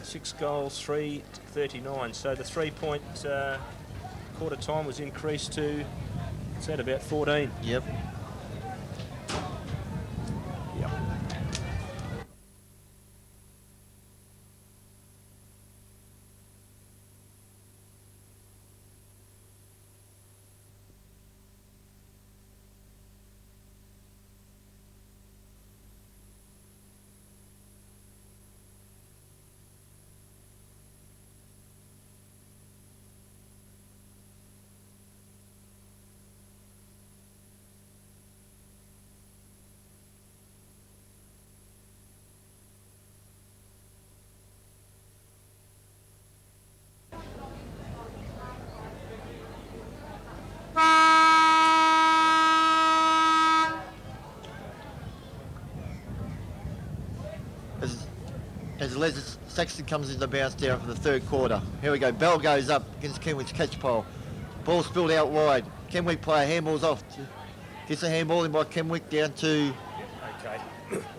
6 goals, 3:39. So the 3-point quarter time was increased to, it's at about 14. Yep. Yep. As Les Sexton comes into bounce down for the third quarter. Here we go. Bell goes up against Kenwick's catch pole. Ball spilled out wide. Kenwick player handballs off. Gets a handball in by Kenwick down to... Okay.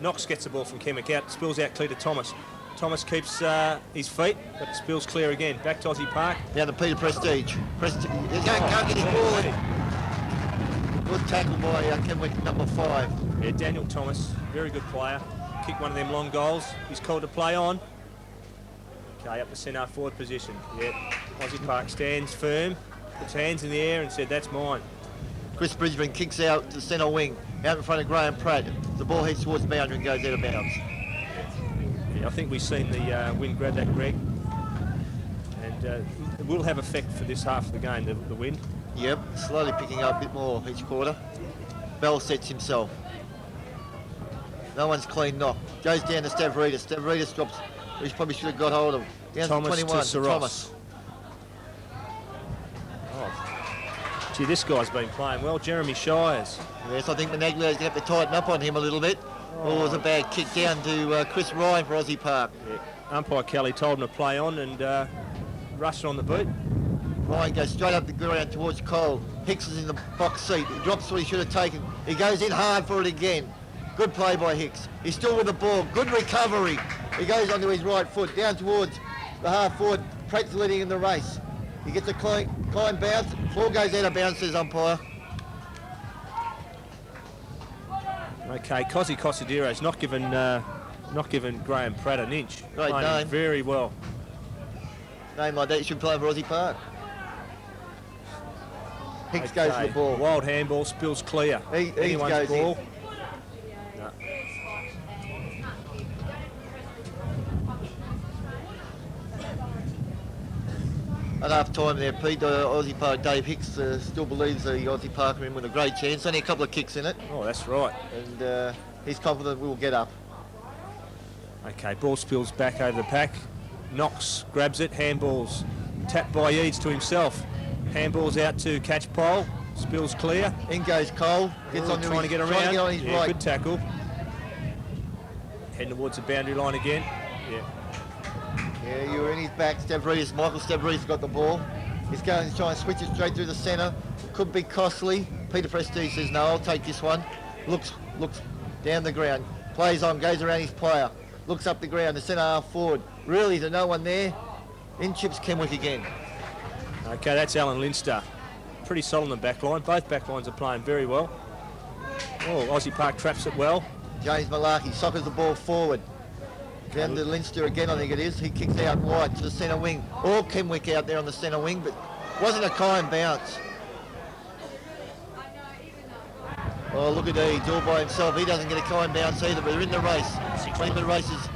Knox gets the ball from Kenwick out, spills out clear to Thomas. Thomas keeps his feet, but spills clear again. Back to Aussie Park. Down to Peter Prestige. He can't get his ball in. Good tackle by Kenwick, number 5. Yeah, Daniel Thomas, very good player. Kick one of them long goals. He's called to play on. Okay, up the centre forward position. Yeah, Aussie Park stands firm, puts hands in the air and said, that's mine. Chris Brisbane kicks out to centre wing, out in front of Graham Pratt. The ball heads towards the boundary and goes out of bounds. Yeah, I think we've seen the wind grab that, Greg. And it will have effect for this half of the game, the wind. Yep, slowly picking up a bit more each quarter. Bell sets himself. No one's clean knock. Goes down to Stavridis. Stavridis drops, he probably should have got hold of. Down Thomas to 21, to Thomas. Oh. Gee, this guy's been playing well. Jeremy Shires. Yes, I think Menaglio's going to have to tighten up on him a little bit. Oh, it was a bad kick down to Chris Ryan for Aussie Park. Yeah. Umpire Kelly told him to play on and rushed on the boot. Ryan goes straight up the ground towards Cole. Hicks is in the box seat. He drops what he should have taken. He goes in hard for it again. Good play by Hicks. He's still with the ball. Good recovery. He goes onto his right foot, down towards the half forward. Pratt's leading in the race. He gets a clean bounce. Ball goes out of bounds, says umpire. Okay, Cosy Cosadiro's not given Graham Pratt an inch. Great Playing name. very well. Name like that, you should play for Aussie Park. Hicks goes for the ball. Wild handball, spills clear. He Anyone's goes ball. in. No. At half time there, Pete, Aussie Park, Dave Hicks still believes the Aussie Park are in with a great chance. Only a couple of kicks in it. Oh, that's right. And he's confident we'll get up. Okay, ball spills back over the pack. Knox grabs it, handballs. Tapped by Eads to himself. Handballs out to catch pole. Spills clear. In goes Cole. Gets on trying to get around. Trying to get on his yeah, right. good tackle. Heading towards the boundary line again. Yeah. Yeah, you were in his back. Stavridis, Michael Stavridis got the ball. He's going to try and switch it straight through the centre. Could be costly. Peter Prestige says, no, I'll take this one. Looks down the ground. Plays on, goes around his player. Looks up the ground, the centre half forward. Really, there's no one there. In chips Kenwick again. Okay, that's Alan Linster. Pretty solid in the back line. Both back lines are playing very well. Oh, Aussie Park traps it well. James Malarkey soccers the ball forward. Down to Linster again, I think it is. He kicks out wide to the centre wing. All Kenwick out there on the centre wing, but wasn't a kind bounce. Oh, look at Eads all by himself. He doesn't get a kind bounce either, but they're in the race. 20-minute races.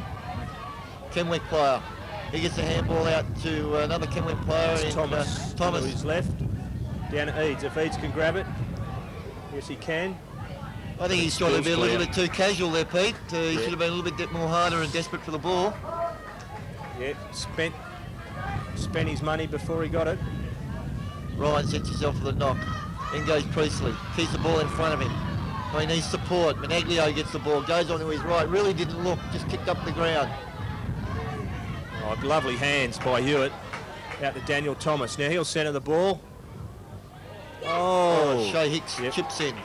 Kenwick player. He gets the handball out to another Kenwick player. It's Thomas. Thomas. To his left. Down to Eads. If Eads can grab it. Yes, he can. I think he's trying to be a little bit too casual there, Pete. He should have been a little bit more harder and desperate for the ball. Yeah, spent his money before he got it. Ryan sets himself for the knock. In goes Priestley. Keeps the ball in front of him. Oh, he needs support. Menaglio gets the ball. Goes onto his right. Really didn't look. Just kicked up the ground. Oh, lovely hands by Hewitt. Out to Daniel Thomas. Now he'll centre the ball. Oh, Shay Hicks chips in.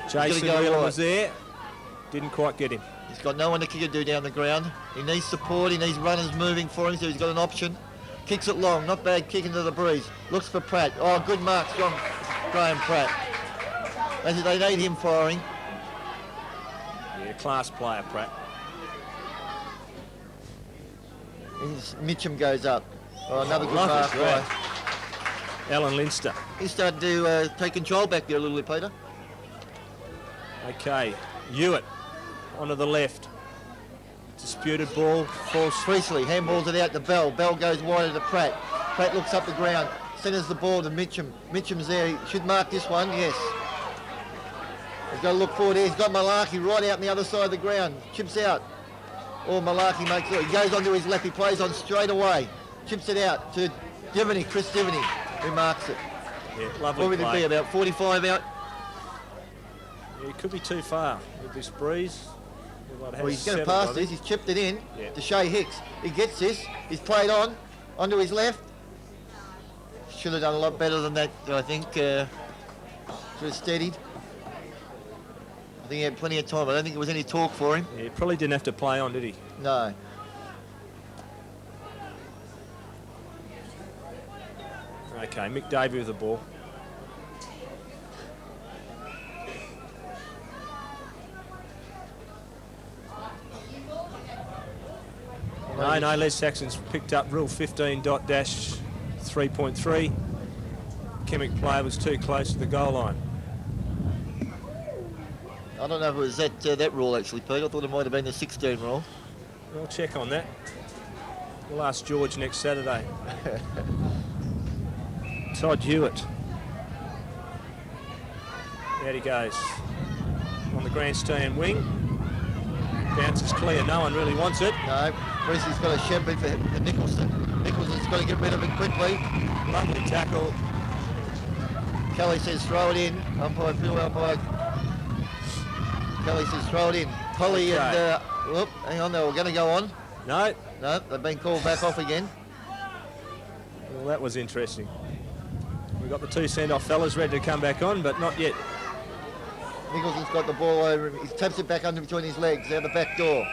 Jason Whelan was there. Didn't quite get him. He's got no one to kick it to down the ground. He needs support, he needs runners moving for him, so he's got an option. Kicks it long, not bad, kick into the breeze. Looks for Pratt. Oh, good mark, strong Graham Pratt. They need him firing. Yeah, class player, Pratt. Mitchum goes up. Oh, another good Lovely mark. grab. Right. Alan Linster. He's starting to take control back there a little bit, Peter. Okay, Hewitt onto the left. Disputed ball, false. Priestley handballs it out to Bell. Bell goes wide to Pratt. Pratt looks up the ground, centres the ball to Mitchum. Mitchum's there. He should mark this one, yes. He's got to look forward here. He's got Malarkey right out on the other side of the ground. Chips out. Oh, Malarkey makes it. He goes onto his left. He plays on straight away. Chips it out to Divney, Chris Divney, who marks it. Yeah, lovely What would it play. be, about 45 out? Yeah, it could be too far with this breeze. Well, he's going to pass this. He's chipped it in Yeah. to Shea Hicks. He gets this. He's played on onto his left. Should have done a lot better than that, I think. Should have steadied. I think he had plenty of time. I don't think there was any talk for him. Yeah, he probably didn't have to play on, did he? No. Okay, Mick Davey with the ball. No, Les Saxon's picked up rule 15.3.3. Chemic player was too close to the goal line. I don't know if it was that rule, actually, Pete. I thought it might have been the 16 rule. We'll check on that. We'll ask George next Saturday. Todd Hewitt. There he goes. On the grandstand wing. Bounces clear. No one really wants it. No. Priestley's got a shepherd for Nicholson. Nicholson's got to get rid of it quickly. Lovely tackle. Kelly says throw it in. Umpire, Phil, umpire. Kelly says throw it in. Polly Okay. and... whoop, hang on, they were going to go on. No. No, they've been called back off again. Well, that was interesting. We've got the two send-off fellas ready to come back on, but not yet. Nicholson's got the ball over him. He taps it back under between his legs, out the back door.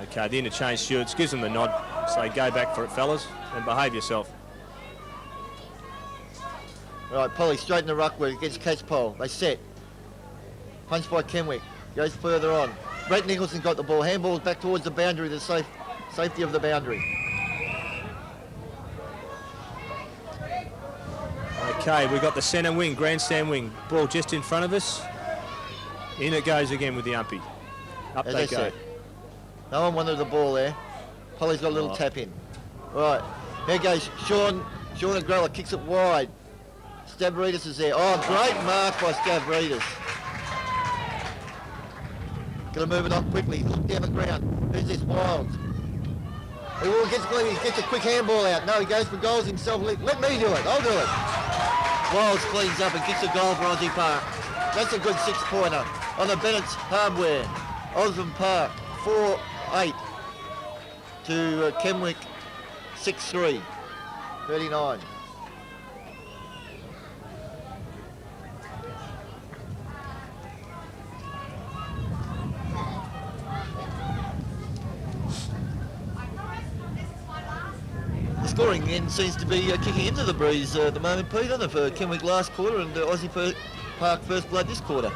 Okay, the interchange stewards gives them the nod. Say, go back for it, fellas, and behave yourself. Right, Polly straight in the ruckwood against Catchpole. They set. Punched by Kenwick. Goes further on. Brett Nicholson got the ball. Handballs back towards the boundary, the safety of the boundary. Okay, we've got the centre wing, grandstand wing. Ball just in front of us. In it goes again with the umpy. Up As they I go. said, no one wanted the ball there. Polly's got a little tap in. Right, here goes Sean Agrella, kicks it wide. Stavridis is there. Oh, great mark by Stavridis. Gonna move it on quickly. Look down the ground. Who's this? Wilds. He gets a quick handball out. No, he goes for goals himself. Let me do it. I'll do it. Wilds cleans up and kicks a goal for Aussie Park. That's a good 6-pointer on the Bennett's Hardware. Osborne Park 4-8 to Kenwick 6-3. 39. The scoring end seems to be kicking into the breeze at the moment, Pete, doesn't it, for Kenwick last quarter and Aussie Park first blood this quarter.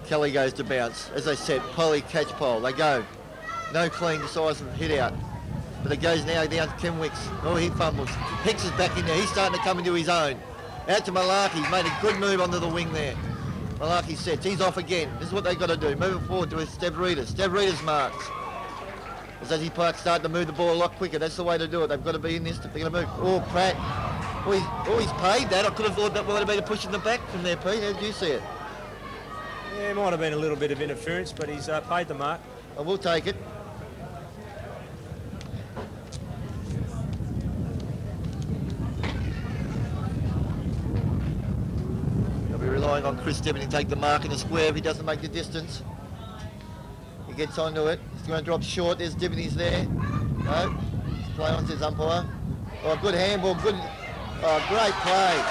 Kelly goes to bounce. As I said, Polly, Catchpole. They go. No clean, decisive hit out. But it goes now down to Kenwick's. Oh, he fumbles. Hicks is back in there. He's starting to come into his own. Out to Malarkey. He's made a good move onto the wing there. Malarkey sets. He's off again. This is what they've got to do. Move it forward to Stavridis. Stavridis marks. As Aussie Park starting to move the ball a lot quicker. That's the way to do it. They've got to be in this. They're going to move. Oh, Pratt. Oh, he's paid that. I could have thought that might have been a push in the back from there, Pete. How did you see it? Yeah, it might have been a little bit of interference, but he's paid the mark. I will take it. They'll be relying on Chris Devon to take the mark in the square if he doesn't make the distance. He gets onto it. He's going to drop short. There's Divney's there. No. Play on, says umpire. Oh, good handball. Good. Oh, great play.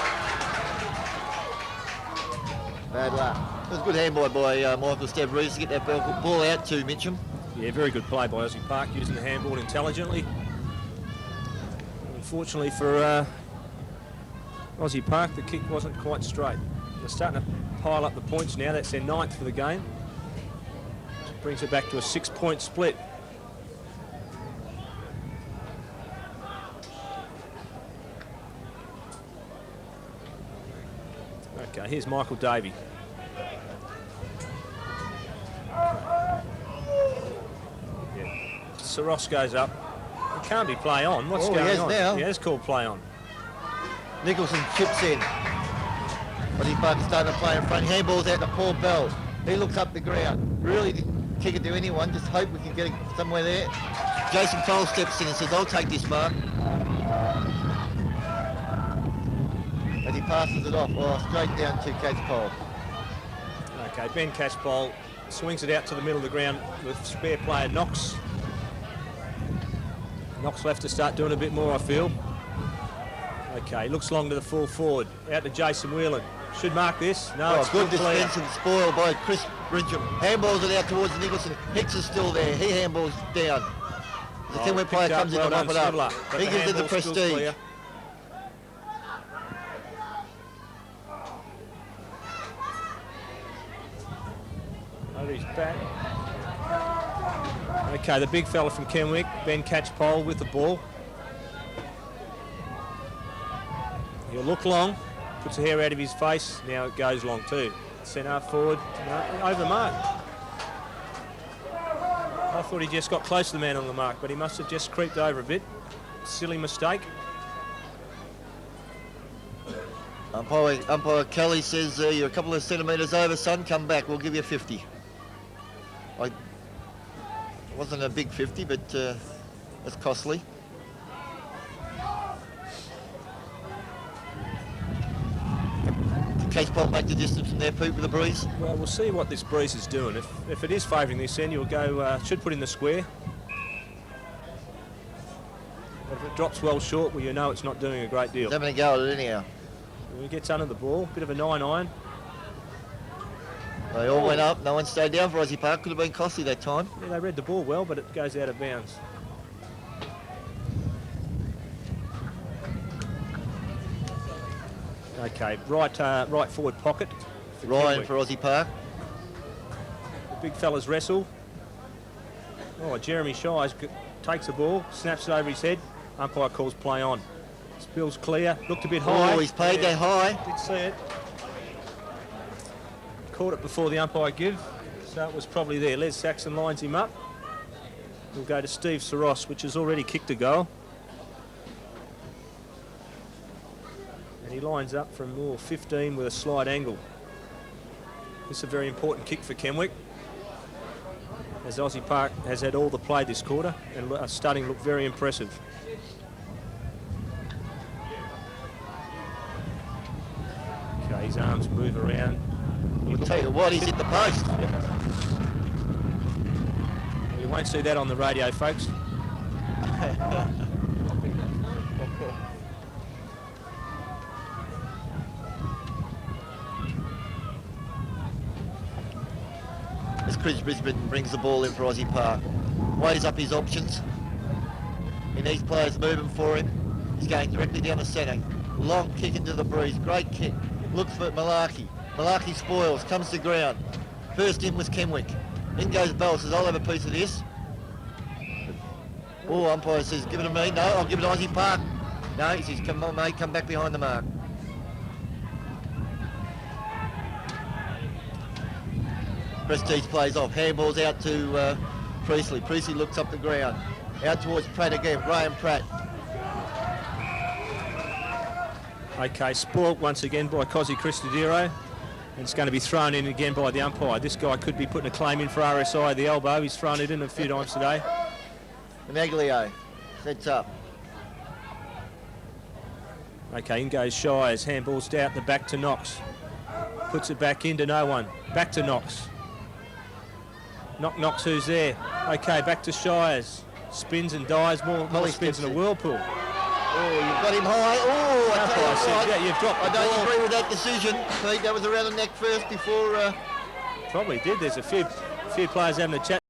Bad luck. It was a good handball by Michael Stavridis to get that ball out to Mitchum. Yeah, very good play by Aussie Park, using the handball intelligently. Unfortunately for Aussie Park, the kick wasn't quite straight. They're starting to pile up the points now. That's their 9th for the game. Which brings it back to a 6-point split. Okay, here's Michael Davey. Yeah. Saros goes up. It can't be play on. What's going on? Now. Yeah, it's called play on. Nicholson chips in. Aussie Park is starting to play in front. Handball's out to Paul Bell. He looks up the ground. Really didn't kick it to anyone. Just hope we can get it somewhere there. Jason Cole steps in and says, I'll take this mark. As he passes it off, straight down to Catchpole. Okay, Ben Catchpole swings it out to the middle of the ground with spare player Knox. Knox will have to start doing a bit more, I feel. Okay, looks long to the full forward. Out to Jason Whelan. Should mark this. No, it's good clear. defensive spoil by Chris Bridgham. Handballs it out towards Nicholson. Hicks is still there. He handballs down. The Kenwick player comes in to mop it up. He gives it the prestige. He's back. Okay, the big fella from Kenwick, Ben Catchpole with the ball. He'll look long, puts the hair out of his face. Now it goes long too. Centre forward, no, over the mark. I thought he just got close to the man on the mark, but he must have just creeped over a bit. Silly mistake. Umpire Kelly says you're a couple of centimetres over, son. Come back. We'll give you 50. It wasn't a big 50, but it's costly. Catchpole make the distance from there, Pete, with the breeze. Well, we'll see what this breeze is doing. If it is favouring this end, you'll go, should put in the square. But if it drops well short, well, you know it's not doing a great deal. He's having a go at it anyhow. When he gets under the ball, bit of a 9-iron. They all went up. No one stayed down for Aussie Park. Could have been costly that time. Yeah, they read the ball well, but it goes out of bounds. Okay, right forward pocket. Ryan for Aussie Park. The big fellas wrestle. Oh, Jeremy Shies takes the ball, snaps it over his head. Umpire calls play on. Spills clear. Looked a bit high. Oh, he's paid that high. Did see it. Caught it before the umpire give, so it was probably there. Les Saxon lines him up. We'll go to Steve Saros, which has already kicked a goal. And he lines up from 15 with a slight angle. This is a very important kick for Kenwick, as Aussie Park has had all the play this quarter and are starting to look very impressive. Okay, his arms move around. I'll tell you what, he's hit the post. You won't see that on the radio, folks. As Chris Brisbane brings the ball in for Aussie Park. Weighs up his options. He needs players moving for him. He's going directly down the centre. Long kick into the breeze. Great kick. Looks for Malarkey. Malarkey spoils. Comes to ground. First in was Kenwick. In goes Bell. Says, I'll have a piece of this. Oh, umpire says, give it to me. No, I'll give it to Aussie Park. No, he says, come on, mate. Come back behind the mark. Prestige plays off. Handball's out to Priestley. Priestley looks up the ground. Out towards Pratt again. Graham Pratt. Okay, spoilt once again by Cosy Cristodero. And it's going to be thrown in again by the umpire. This guy could be putting a claim in for RSI at the elbow. He's thrown it in a few times today. Benaglio sets up. Okay, in goes Shires. Handball's out the back to Knox. Puts it back into no one. Back to Knox. Knox, who's there? Okay, back to Shires. Spins and dives. More spins in a whirlpool. Oh, you've got him high. Oh, I tell you what. Yeah, you've dropped I the don't ball. agree with that decision, Pete. That was around the neck first before... Probably did. There's a few players having a chat